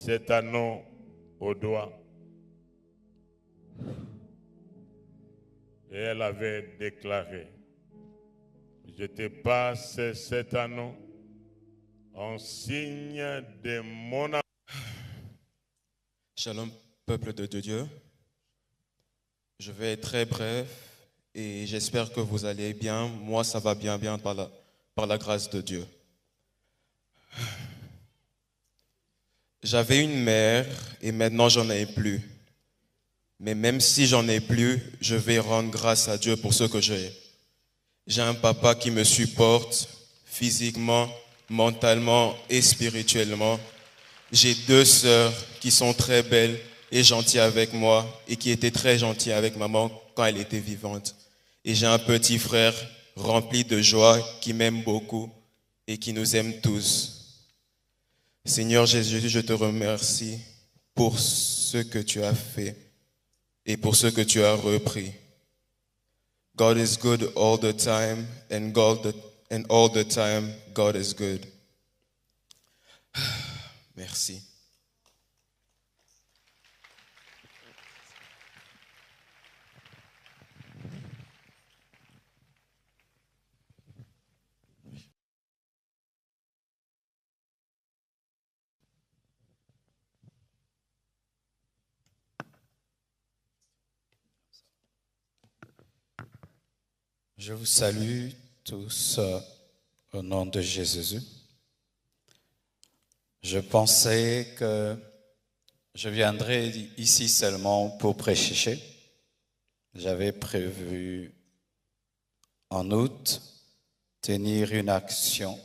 cet anneau au doigt. Et elle avait déclaré, je te passe cet anneau en signe de mon amour. Shalom, peuple de Dieu. Je vais être très bref et j'espère que vous allez bien. Moi, ça va bien par la grâce de Dieu. J'avais une mère et maintenant j'en ai plus. Mais même si j'en ai plus, je vais rendre grâce à Dieu pour ce que j'ai. J'ai un papa qui me supporte physiquement, mentalement et spirituellement. J'ai 2 sœurs qui sont très belles et gentilles avec moi et qui étaient très gentilles avec maman quand elle était vivante. Et j'ai un petit frère rempli de joie qui m'aime beaucoup et qui nous aime tous. Seigneur Jésus, je te remercie pour ce que tu as fait et pour ce que tu as repris. God is good all the time, and all the time, God is good. Merci. Je vous salue tous au nom de Jésus. Je pensais que je viendrais ici seulement pour prêcher. J'avais prévu en août tenir une action.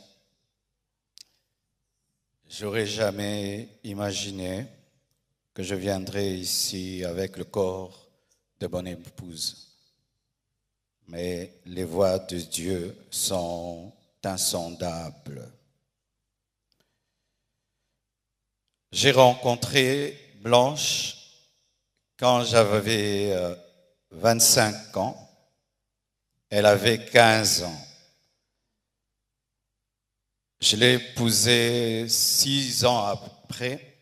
J'aurais jamais imaginé que je viendrais ici avec le corps de bonne épouse. Mais les voies de Dieu sont insondables. J'ai rencontré Blanche quand j'avais 25 ans. Elle avait 15 ans. Je l'ai épousée 6 ans après.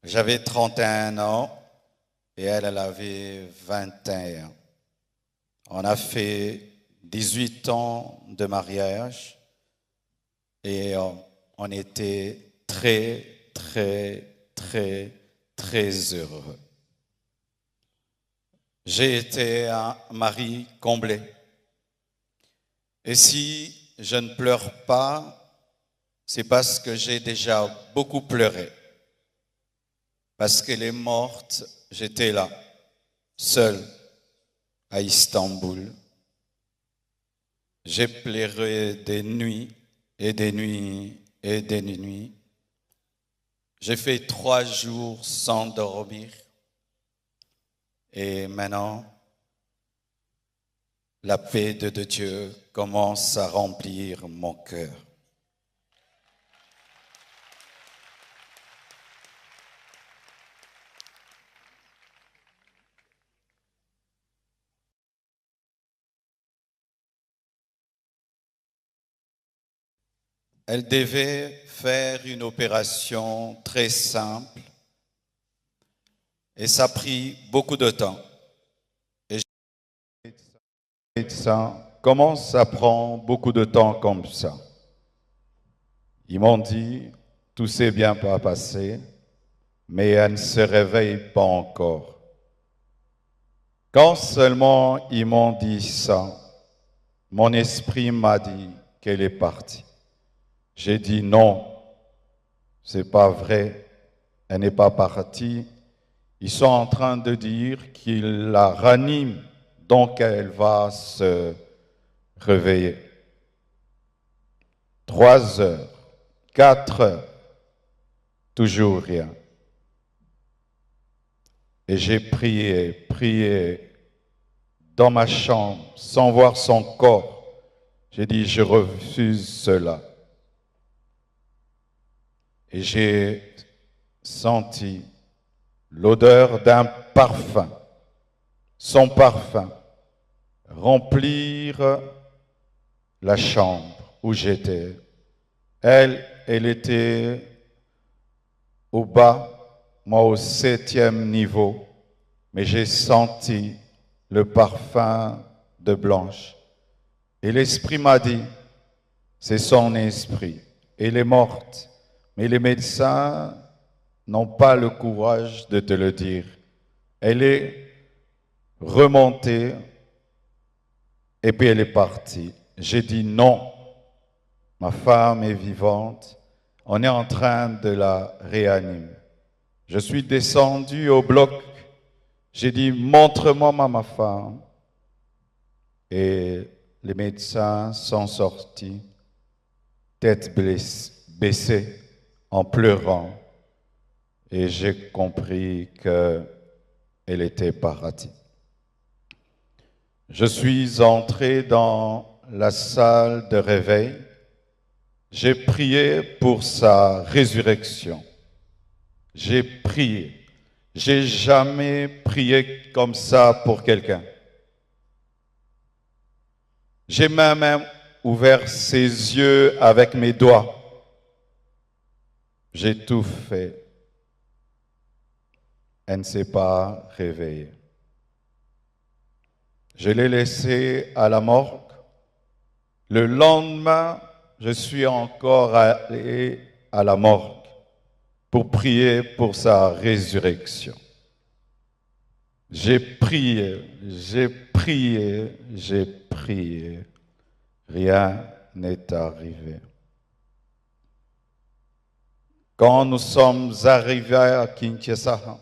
J'avais 31 ans et elle avait 21. On a fait 18 ans de mariage et on était très heureux. J'ai été un mari comblé. Et si je ne pleure pas, c'est parce que j'ai déjà beaucoup pleuré. Parce qu'elle est morte, j'étais là, seul, à Istanbul. J'ai pleuré des nuits et des nuits et des nuits. J'ai fait 3 jours sans dormir. Et maintenant, la paix de Dieu commence à remplir mon cœur. Elle devait faire une opération très simple et ça a pris beaucoup de temps. Et comment ça prend beaucoup de temps comme ça? Ils m'ont dit, tout s'est bien passé, mais elle ne se réveille pas encore. Quand seulement ils m'ont dit ça, mon esprit m'a dit qu'elle est partie. J'ai dit non, c'est pas vrai, elle n'est pas partie. Ils sont en train de dire qu'ils la raniment, donc elle va se réveiller. 3 heures, 4 heures, toujours rien. Et j'ai prié dans ma chambre, sans voir son corps. J'ai dit, je refuse cela. Et j'ai senti l'odeur d'un parfum, son parfum, remplir la chambre où j'étais. Elle était au bas, moi au 7e niveau, mais j'ai senti le parfum de Blanche. Et l'Esprit m'a dit, c'est son esprit. Elle est morte, mais les médecins n'ont pas le courage de te le dire. Elle est remontée et puis elle est partie. J'ai dit non, ma femme est vivante, on est en train de la réanimer. Je suis descendu au bloc, j'ai dit montre-moi ma femme. Et les médecins sont sortis, tête baissée, en pleurant. Et j'ai compris qu'elle était partie. Je suis entré dans la salle de réveil. J'ai prié pour sa résurrection. J'ai prié. J'ai jamais prié comme ça pour quelqu'un. J'ai même ouvert ses yeux avec mes doigts. J'ai tout fait. Elle ne s'est pas réveillée. Je l'ai laissée à la morgue. Le lendemain, je suis encore allé à la morgue pour prier pour sa résurrection. J'ai prié, j'ai prié, j'ai prié. Rien n'est arrivé. Quand nous sommes arrivés à Kinshasa,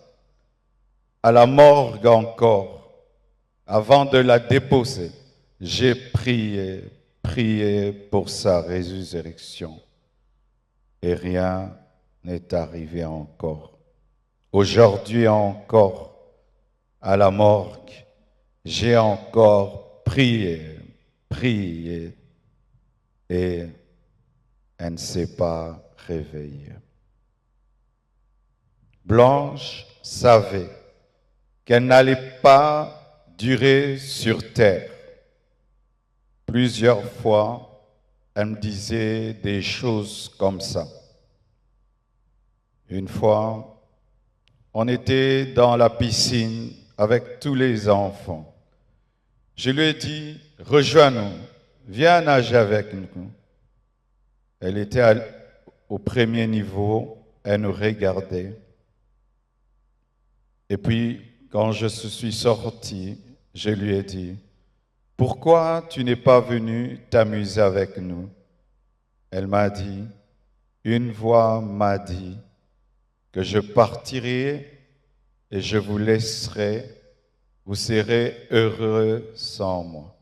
à la morgue encore, avant de la déposer, j'ai prié, prié pour sa résurrection. Et rien n'est arrivé encore. Aujourd'hui encore, à la morgue, j'ai encore prié, prié, et elle ne s'est pas réveillée. Blanche savait qu'elle n'allait pas durer sur terre. Plusieurs fois, elle me disait des choses comme ça. Une fois, on était dans la piscine avec tous les enfants. Je lui ai dit, rejoins-nous, viens nager avec nous. Elle était au premier niveau, elle nous regardait. Et puis, quand je suis sorti, je lui ai dit, pourquoi tu n'es pas venu t'amuser avec nous? Elle m'a dit, une voix m'a dit que je partirai et je vous laisserai, vous serez heureux sans moi.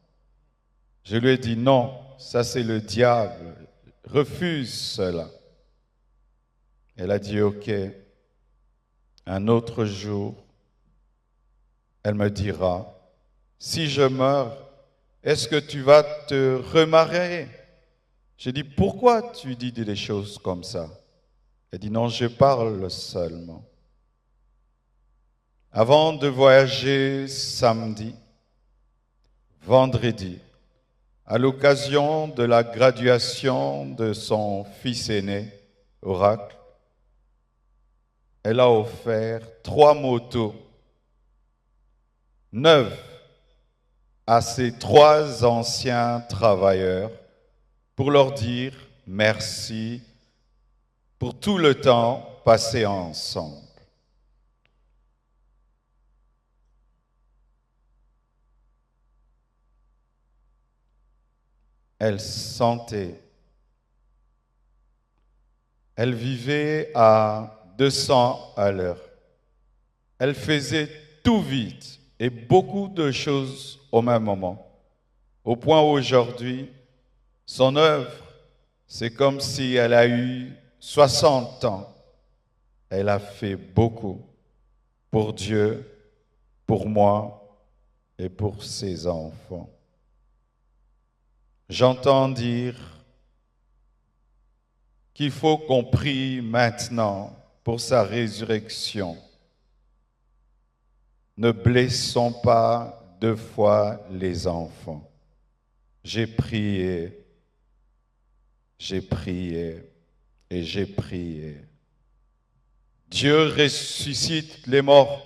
Je lui ai dit, non, ça c'est le diable, refuse cela. Elle a dit, ok, un autre jour, elle me dira, si je meurs, est-ce que tu vas te remarier? J'ai dit, pourquoi tu dis des choses comme ça? Elle dit, non, je parle seulement. Avant de voyager samedi, vendredi, à l'occasion de la graduation de son fils aîné, Oracle, elle a offert 3 motos neuves à ses 3 anciens travailleurs pour leur dire merci pour tout le temps passé ensemble. Elle sentait, elle vivait à 200 à l'heure. Elle faisait tout vite et beaucoup de choses au même moment. Au point où aujourd'hui, son œuvre, c'est comme si elle a eu 60 ans. Elle a fait beaucoup pour Dieu, pour moi et pour ses enfants. J'entends dire qu'il faut qu'on prie maintenant pour sa résurrection. Ne blessons pas 2 fois les enfants. J'ai prié et j'ai prié. Dieu ressuscite les morts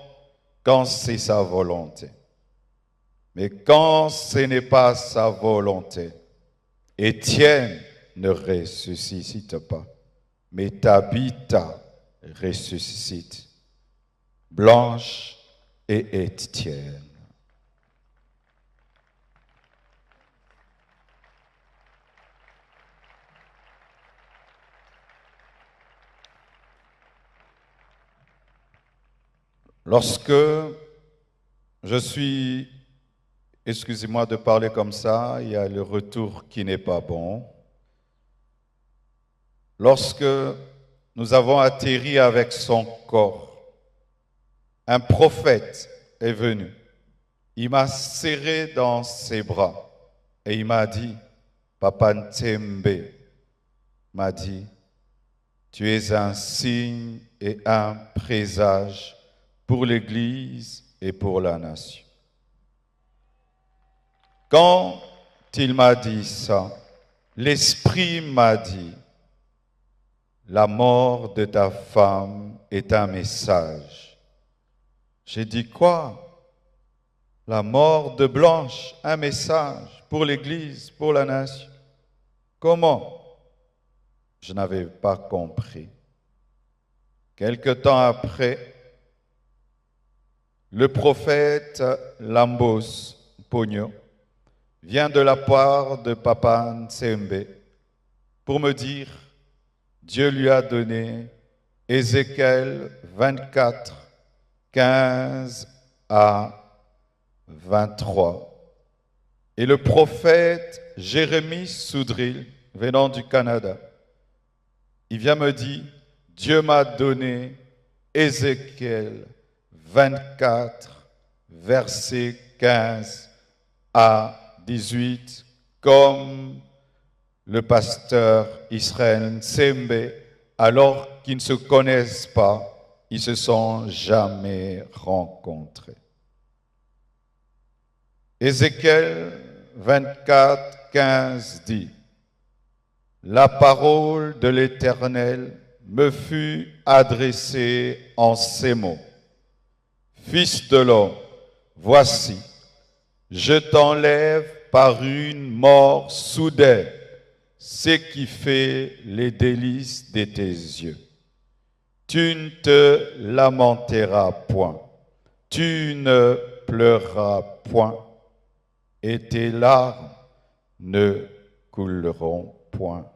quand c'est sa volonté. Mais quand ce n'est pas sa volonté, Étienne ne ressuscite pas, mais Tabitha ressuscite. Blanche et Étienne. Lorsque je suis, excusez-moi de parler comme ça, il y a le retour qui n'est pas bon. Lorsque nous avons atterri avec son corps, un prophète est venu. Il m'a serré dans ses bras et il m'a dit, Papa Ntembe m'a dit, tu es un signe et un présage pour l'Église et pour la nation. Quand il m'a dit ça, l'Esprit m'a dit, la mort de ta femme est un message. J'ai dit quoi? La mort de Blanche, un message pour l'Église, pour la nation. Comment? Je n'avais pas compris. Quelque temps après, le prophète Lambos Pogno vient de la part de Papa Ntembe pour me dire, Dieu lui a donné Ézéchiel 24, 15 à 23. Et le prophète Jérémie Soudril, venant du Canada, il vient me dire, Dieu m'a donné Ézéchiel 24, versets 15 à 18, comme le pasteur Israël Ntembe, alors qu'ils ne se connaissent pas, ils ne se sont jamais rencontrés. Ézéchiel 24, 15 dit, la parole de l'Éternel me fut adressée en ces mots. Fils de l'homme, voici, je t'enlève par une mort soudaine ce qui fait les délices de tes yeux. Tu ne te lamenteras point, tu ne pleureras point, et tes larmes ne couleront point.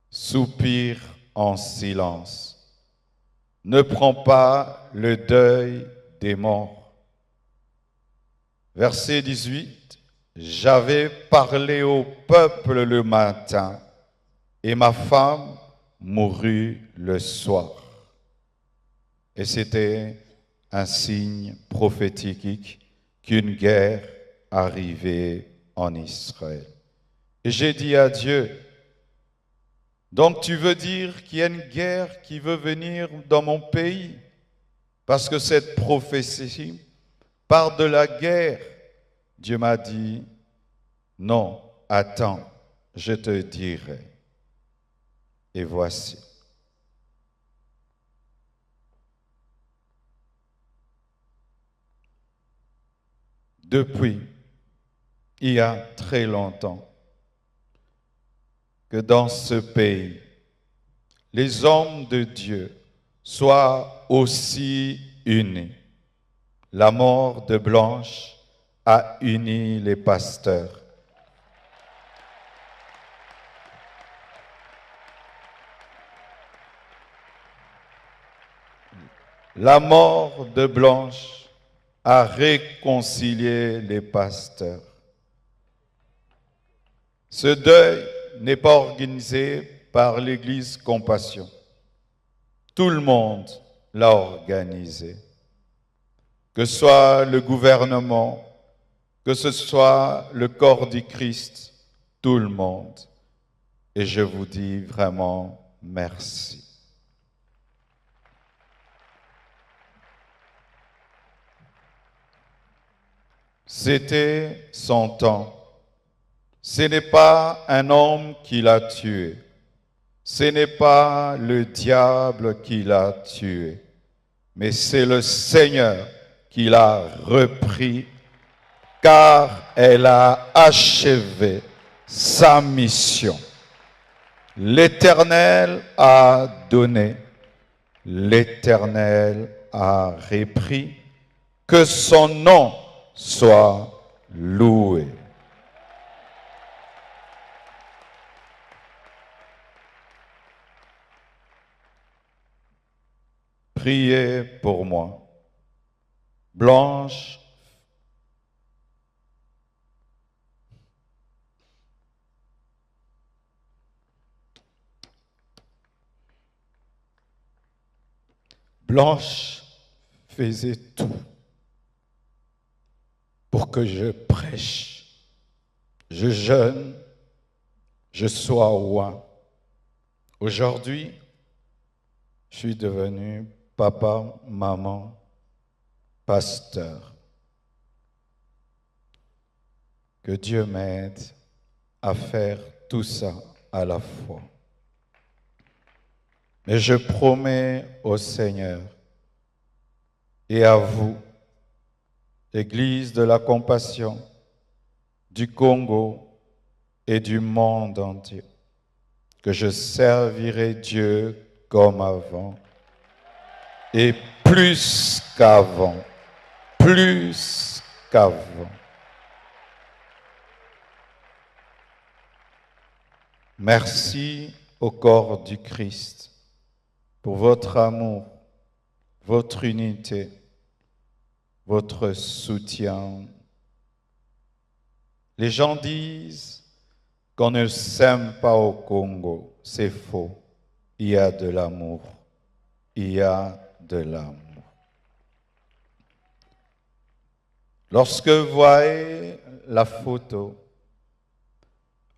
Soupire en silence. Ne prends pas le deuil des morts. Verset 18. J'avais parlé au peuple le matin et ma femme mourut le soir. Et c'était un signe prophétique qu'une guerre arrivait en Israël. Et j'ai dit à Dieu, donc tu veux dire qu'il y a une guerre qui veut venir dans mon pays? Parce que cette prophétie part de la guerre. Dieu m'a dit, non, attends, je te dirai. Et voici. Depuis, il y a très longtemps, que dans ce pays, les hommes de Dieu soient aussi unis. La mort de Blanche a uni les pasteurs. La mort de Blanche a réconcilié les pasteurs. Ce deuil n'est pas organisé par l'Église Compassion. Tout le monde l'a organisé. Que ce soit le gouvernement, que ce soit le corps du Christ, tout le monde. Et je vous dis vraiment merci. C'était son temps. Ce n'est pas un homme qui l'a tué. Ce n'est pas le diable qui l'a tué, mais c'est le Seigneur qui l'a repris, car elle a achevé sa mission. L'Éternel a donné, l'Éternel a repris, que son nom soit loué. Priez pour moi. Blanche Blanche faisait tout pour que je prêche, je jeûne, je sois roi. Aujourd'hui, je suis devenu papa, maman, pasteur. Que Dieu m'aide à faire tout ça à la fois. Mais je promets au Seigneur et à vous, Église de la Compassion du Congo et du monde entier, que je servirai Dieu comme avant et plus qu'avant, plus qu'avant. Merci au corps du Christ pour votre amour, votre unité, votre soutien. Les gens disent qu'on ne s'aime pas au Congo. C'est faux. Il y a de l'amour. Il y a de l'amour. Lorsque vous voyez la photo,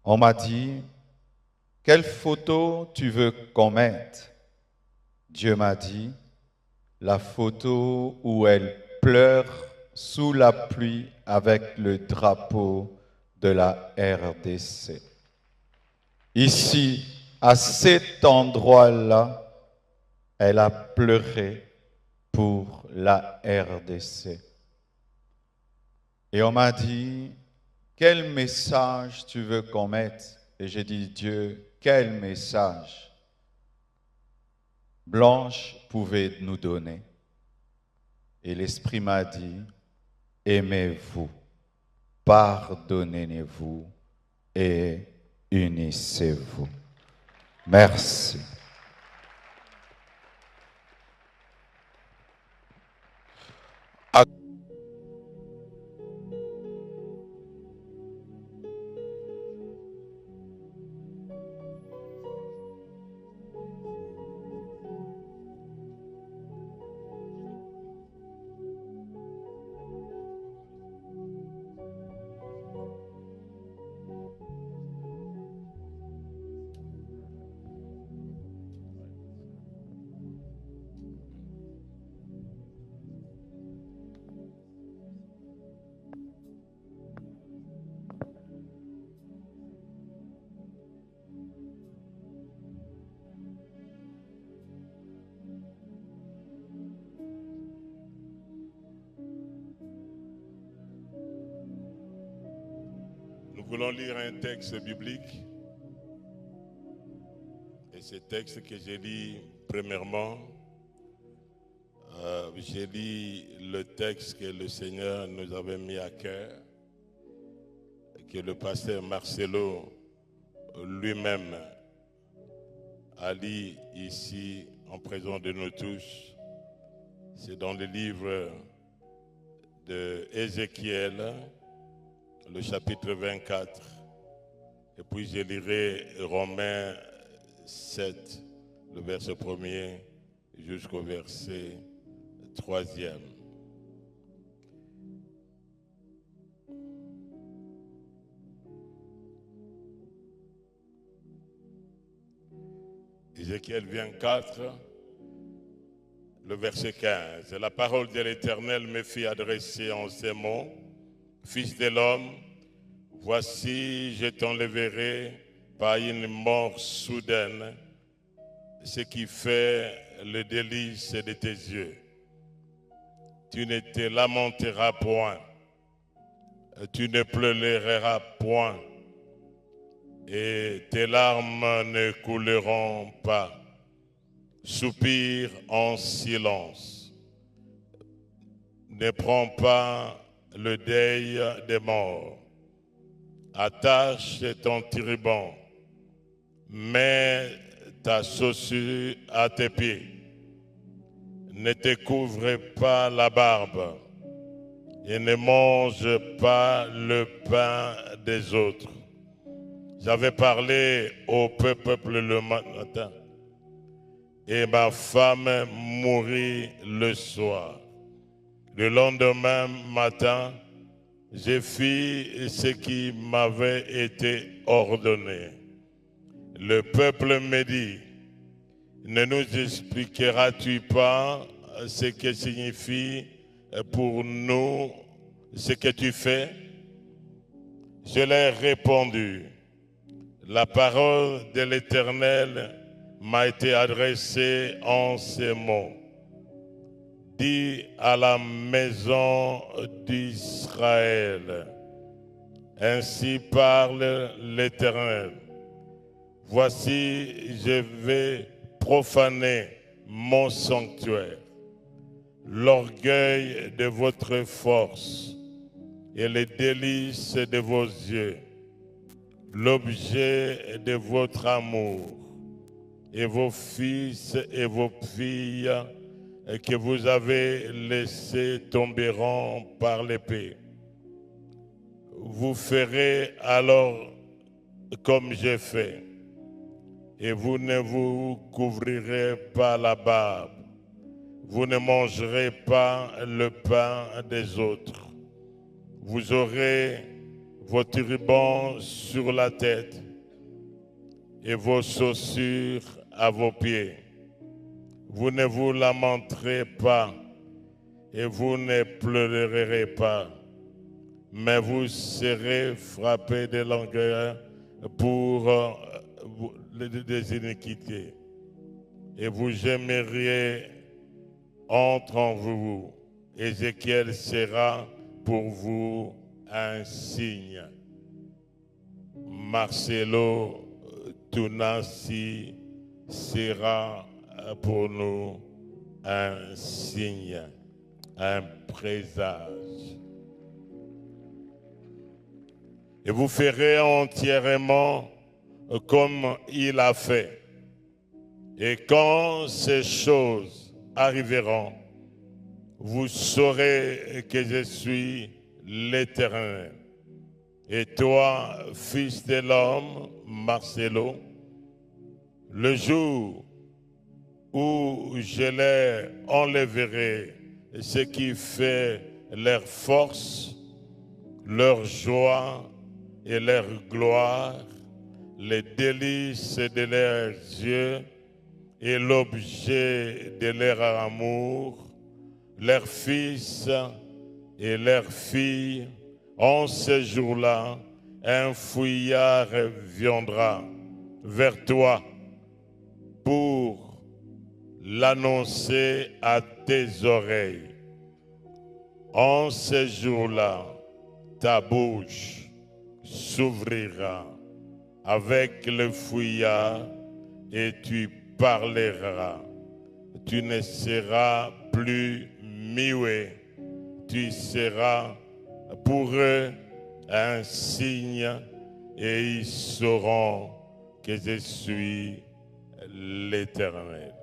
on m'a dit, quelle photo tu veux qu'on mette? Dieu m'a dit, la photo où elle pleure sous la pluie avec le drapeau de la RDC. Ici, à cet endroit-là, elle a pleuré pour la RDC. Et on m'a dit, quel message tu veux qu'on mette? Et j'ai dit, Dieu, quel message Blanche pouvait nous donner? Et l'Esprit m'a dit, aimez-vous, pardonnez-vous et unissez-vous. Merci. Nous voulons lire un texte biblique. Et ce texte que j'ai lu premièrement, j'ai lu le texte que le Seigneur nous avait mis à cœur, que le pasteur Marcelo lui-même a lu ici en présence de nous tous. C'est dans le livre de Ézéchiel, le chapitre 24. Et puis je lirai Romains 7, le verset 1er jusqu'au verset 3e. Ézéchiel 24, le verset 15. La parole de l'Éternel me fit adresser en ces mots: Fils de l'homme, voici, je t'enlèverai par une mort soudaine ce qui fait le délice de tes yeux. Tu ne te lamenteras point, tu ne pleureras point, et tes larmes ne couleront pas. Soupire en silence. Ne prends pas le deuil des morts. Attache ton turban, mets ta chaussure à tes pieds. Ne te couvre pas la barbe et ne mange pas le pain des autres. J'avais parlé au peuple le matin et ma femme mourut le soir. Le lendemain matin, j'ai fait ce qui m'avait été ordonné. Le peuple me dit, ne nous expliqueras-tu pas ce que signifie pour nous ce que tu fais? Je leur ai répondu, la parole de l'Éternel m'a été adressée en ces mots. Dis à la maison d'Israël, ainsi parle l'Éternel. Voici, je vais profaner mon sanctuaire, l'orgueil de votre force et les délices de vos yeux, l'objet de votre amour, et vos fils et vos filles que vous avez laissés tomberont par l'épée. Vous ferez alors comme j'ai fait, et vous ne vous couvrirez pas la barbe. Vous ne mangerez pas le pain des autres. Vous aurez vos turbans sur la tête et vos chaussures à vos pieds. Vous ne vous lamenterez pas et vous ne pleurerez pas, mais vous serez frappés de langueur pour des iniquités, et vous gémiriez entre vous. Ézéchiel sera pour vous un signe. Marcelo Tunasi sera pour nous un signe, un présage. Et vous ferez entièrement comme il a fait. Et quand ces choses arriveront, vous saurez que je suis l'Éternel. Et toi, fils de l'homme, Marcelo, le jour où je les enlèverai, ce qui fait leur force, leur joie et leur gloire, les délices de leurs yeux et l'objet de leur amour, leurs fils et leurs filles, en ce jour-là, un fouillard viendra vers toi pour l'annoncer à tes oreilles. En ce jour-là, ta bouche s'ouvrira avec le fouillard et tu parleras. Tu ne seras plus muet, tu seras pour eux un signe et ils sauront que je suis l'Éternel.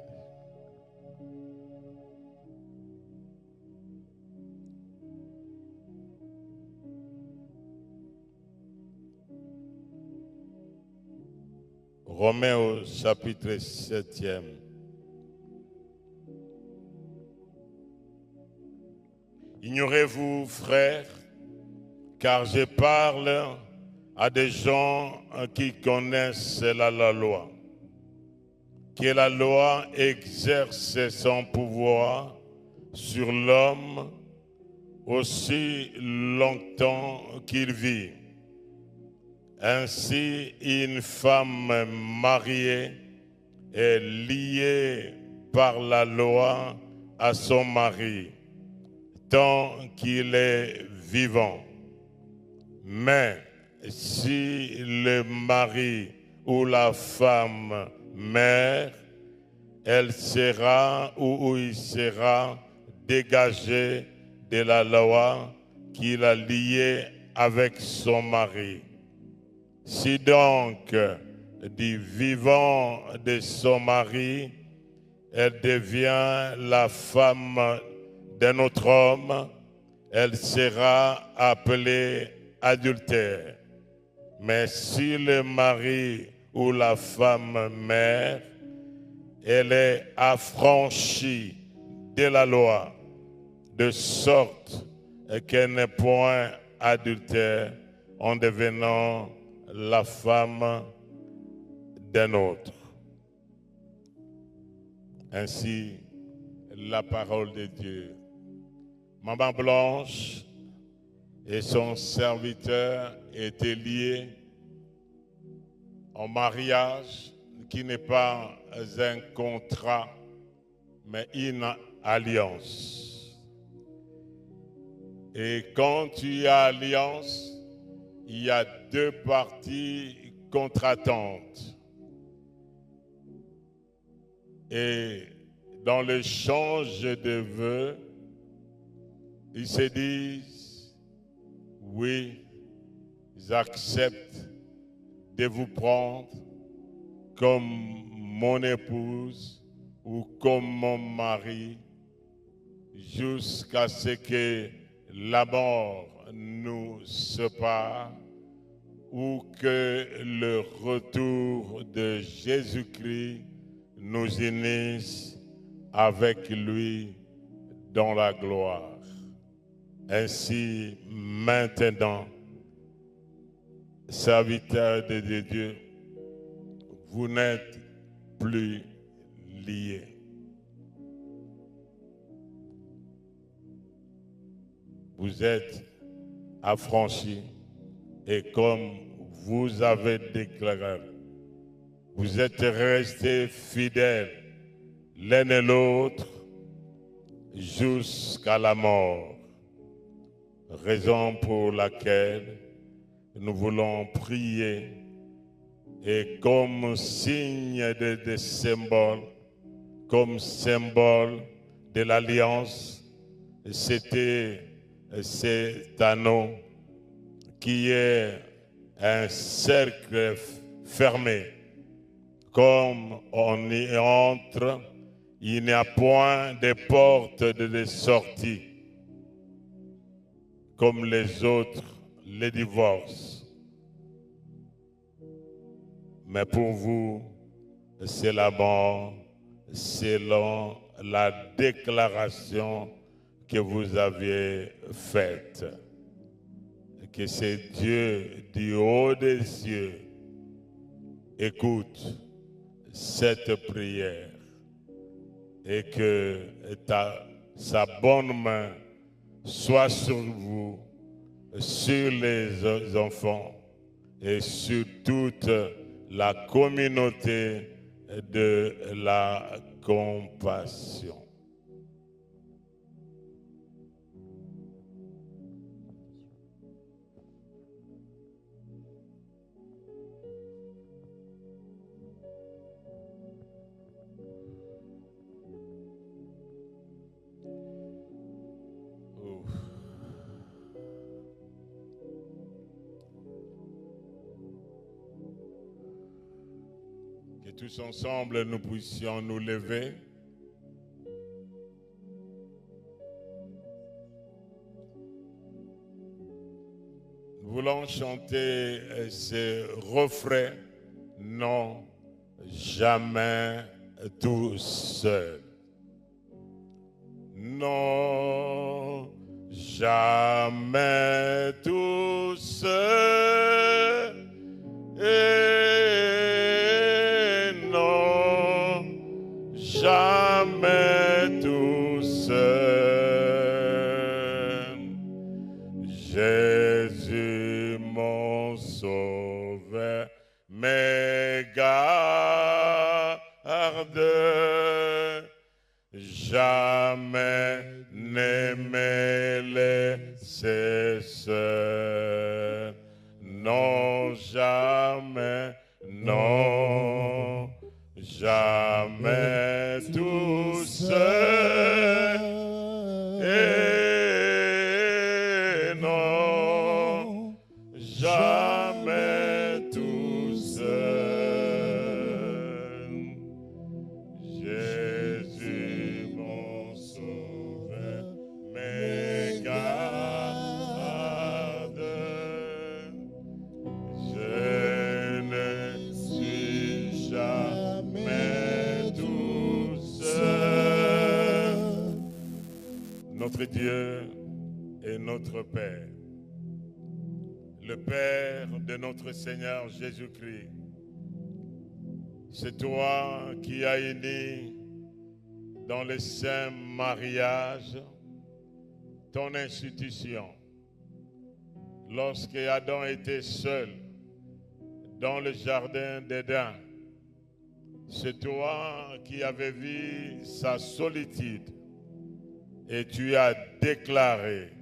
Romains au chapitre 7e. Ignorez-vous, frères, car je parle à des gens qui connaissent la loi, que la loi exerce son pouvoir sur l'homme aussi longtemps qu'il vit. Ainsi, une femme mariée est liée par la loi à son mari tant qu'il est vivant. Mais si le mari ou la femme meurt, elle sera ou il sera dégagé de la loi qui l'a lié avec son mari. Si donc du vivant de son mari, elle devient la femme d'un autre homme, elle sera appelée adultère. Mais si le mari ou la femme meurt, elle est affranchie de la loi, de sorte qu'elle n'est point adultère en devenant la femme d'un autre. Ainsi, la parole de Dieu. Maman Blanche et son serviteur étaient liés en mariage qui n'est pas un contrat, mais une alliance. Et quand il y a alliance, il y a deux parties contratantes. Et dans l'échange de vœux, ils se disent, oui, j'accepte de vous prendre comme mon épouse ou comme mon mari jusqu'à ce que la mort nous sépare ou que le retour de Jésus-Christ nous unisse avec lui dans la gloire. Ainsi, maintenant, serviteurs de Dieu, vous n'êtes plus liés. Vous êtes affranchis et comme vous avez déclaré, vous êtes restés fidèles l'un et l'autre jusqu'à la mort. Raison pour laquelle nous voulons prier et comme signe de symbole, comme symbole de l'alliance, c'était cet anneau qui est un cercle fermé. Comme on y entre, il n'y a point de porte de sortie, comme les autres, les divorces. Mais pour vous, c'est la mort selon la déclaration que vous aviez faite. Que c'est Dieu du haut des cieux écoute cette prière et que sa bonne main soit sur vous, sur les enfants et sur toute la communauté de la compassion. Que tous ensemble nous puissions nous lever. Nous voulons chanter ce refrain, non, jamais tout seul. Non, jamais tout seul. Et non, jamais tout seul. Jésus mon sauveur me garde. jamais ne me laisser seul. Non, jamais, non, jamais tout seul. Et non, jamais tout seul. Jésus, mon sauveur, me garde. Je ne suis jamais tout seul. Notre Dieu est notre Père, le Père de notre Seigneur Jésus-Christ. C'est toi qui as uni dans le saint mariage ton institution. Lorsque Adam était seul dans le jardin d'Éden, c'est toi qui avais vu sa solitude et tu as déclaré,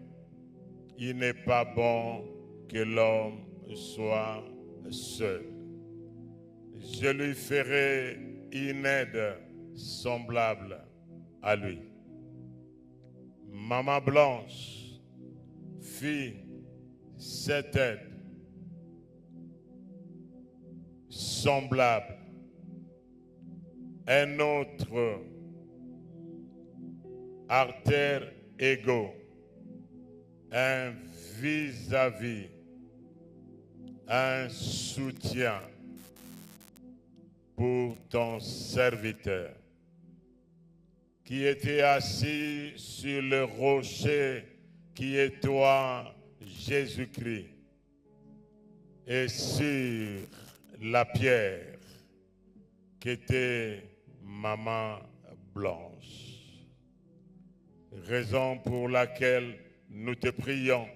il n'est pas bon que l'homme soit seul. Je lui ferai une aide semblable à lui. Maman Blanche fit cette aide semblable. Un autre artère égaux, un vis-à-vis, un soutien pour ton serviteur qui était assis sur le rocher qui est toi, Jésus-Christ, et sur la pierre qui était Maman Blanche. Raison pour laquelle nous te prions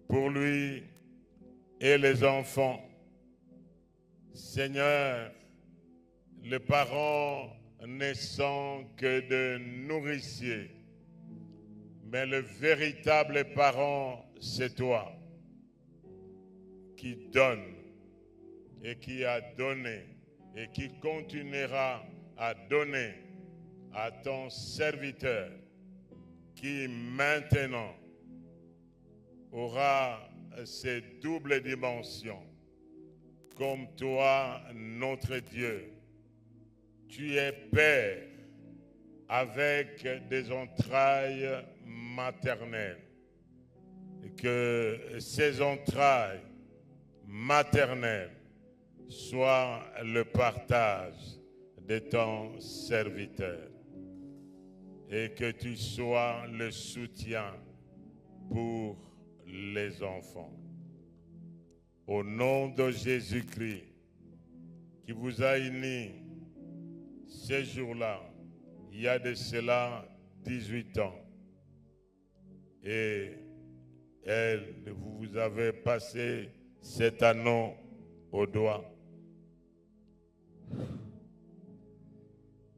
pour lui et les enfants. Seigneur, les parents ne sont que de nourriciers, mais le véritable parent, c'est toi qui donne et qui a donné et qui continuera à donner à ton serviteur qui maintenant aura ces doubles dimensions. Comme toi, notre Dieu, tu es Père avec des entrailles maternelles. Et que ces entrailles maternelles soient le partage de ton serviteur. Et que tu sois le soutien pour les enfants. Au nom de Jésus-Christ, qui vous a unis ces jours-là, il y a de cela 18 ans. Et vous avez passé cet anneau au doigt.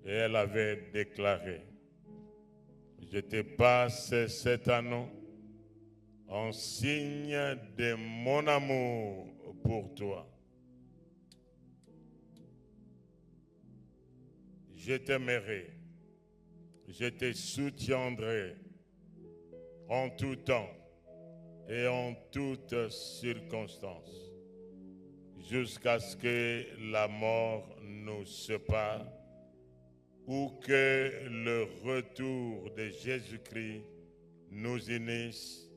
Et elle avait déclaré, je te passe cet anneau en signe de mon amour pour toi. Je t'aimerai, je te soutiendrai en tout temps et en toutes circonstances, jusqu'à ce que la mort nous sépare ou que le retour de Jésus-Christ nous unisse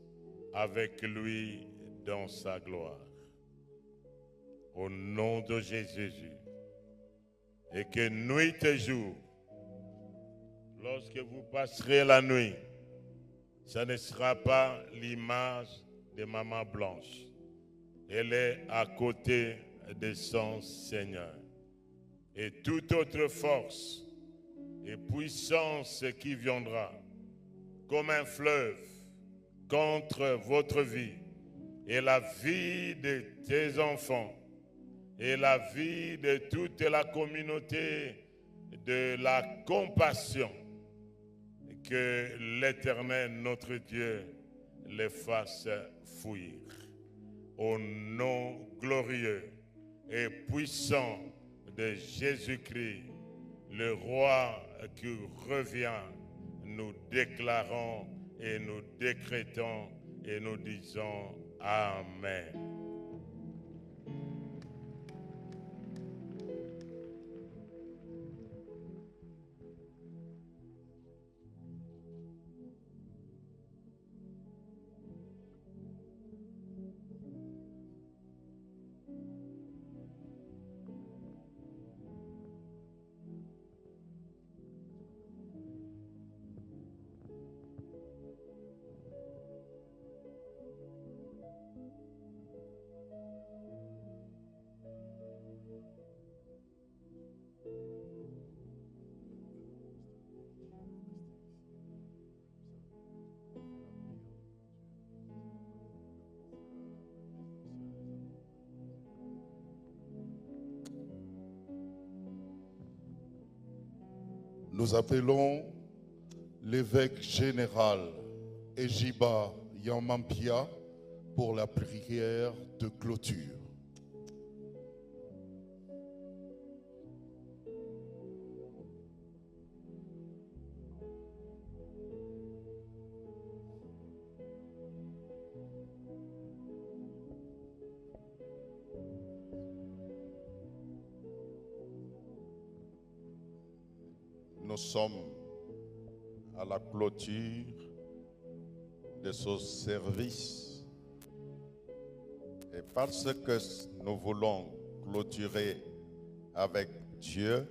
avec lui dans sa gloire. Au nom de Jésus, et que nuit et jour, lorsque vous passerez la nuit, ça ne sera pas l'image de Maman Blanche. Elle est à côté de son Seigneur. Et toute autre force et puissance qui viendra comme un fleuve contre votre vie et la vie de tes enfants et la vie de toute la communauté de la compassion, que l'Éternel, notre Dieu, les fasse fuir. Au nom glorieux et puissant de Jésus-Christ, le roi qui revient, nous déclarons et nous décrétons et nous disons Amen. Nous appelons l'évêque général Ejiba Yamampia pour la prière de clôture. Nous sommes à la clôture de ce service. Et parce que nous voulons clôturer avec Dieu,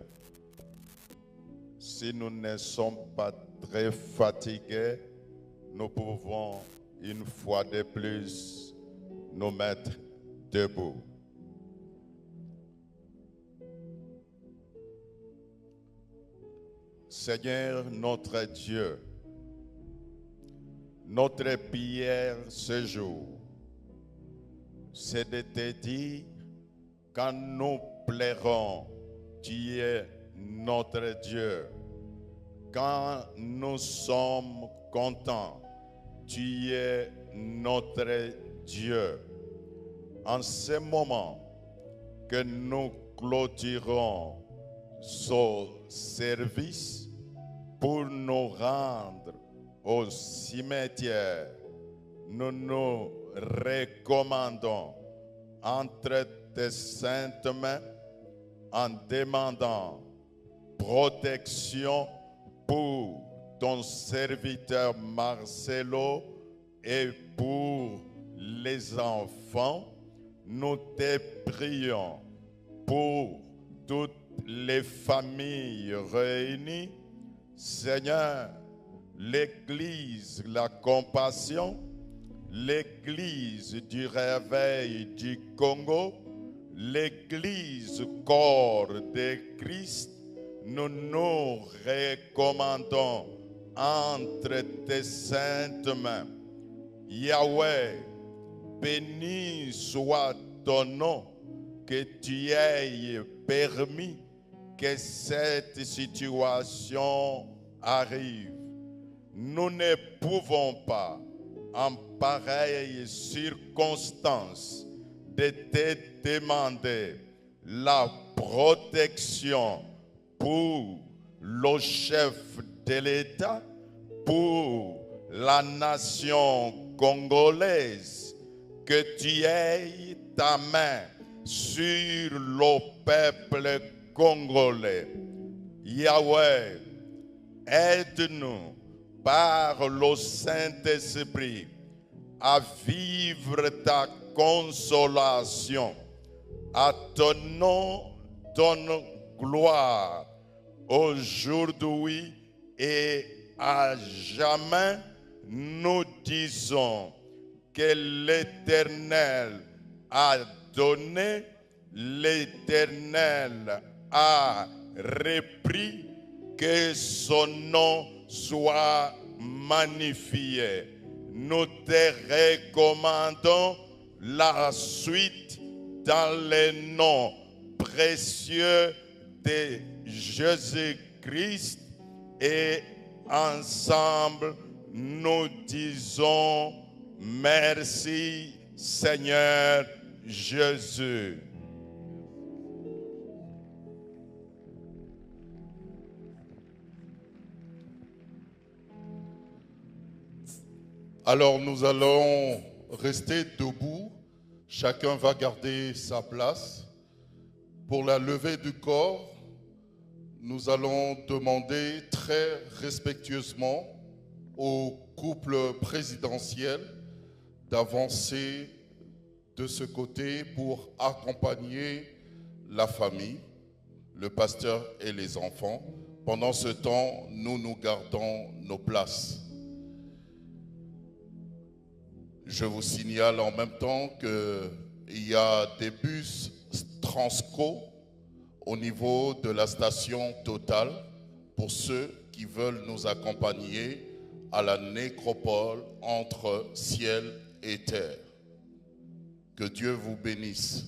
si nous ne sommes pas très fatigués, nous pouvons une fois de plus nous mettre debout. Seigneur notre Dieu, notre prière ce jour, c'est de te dire, quand nous pleurons, tu es notre Dieu. Quand nous sommes contents, tu es notre Dieu. En ce moment que nous clôturons ce service, pour nous rendre au cimetière, nous nous recommandons entre tes saintes mains en demandant protection pour ton serviteur Marcelo et pour les enfants. Nous te prions pour toutes les familles réunies. Seigneur, l'Église, la compassion, l'Église du réveil du Congo, l'Église corps de Christ, nous nous recommandons entre tes saintes mains. Yahweh, béni soit ton nom, que tu aies permis que cette situation arrive. Nous ne pouvons pas, en pareille circonstance, de te demander la protection pour le chef de l'État, pour la nation congolaise, que tu aies ta main sur le peuple congolais. Yahweh, aide-nous par le Saint-Esprit à vivre ta consolation. À ton nom, ton gloire, aujourd'hui et à jamais, nous disons que l'Éternel a donné, l'Éternel a repris, que son nom soit magnifié. Nous te recommandons la suite dans le nom précieux de Jésus-Christ et ensemble nous disons merci Seigneur Jésus. Alors nous allons rester debout. Chacun va garder sa place. Pour la levée du corps, nous allons demander très respectueusement au couple présidentiel d'avancer de ce côté pour accompagner la famille, le pasteur et les enfants. Pendant ce temps, nous gardons nos places. Je vous signale en même temps qu'il y a des bus Transco au niveau de la station Total pour ceux qui veulent nous accompagner à la nécropole entre ciel et terre. Que Dieu vous bénisse.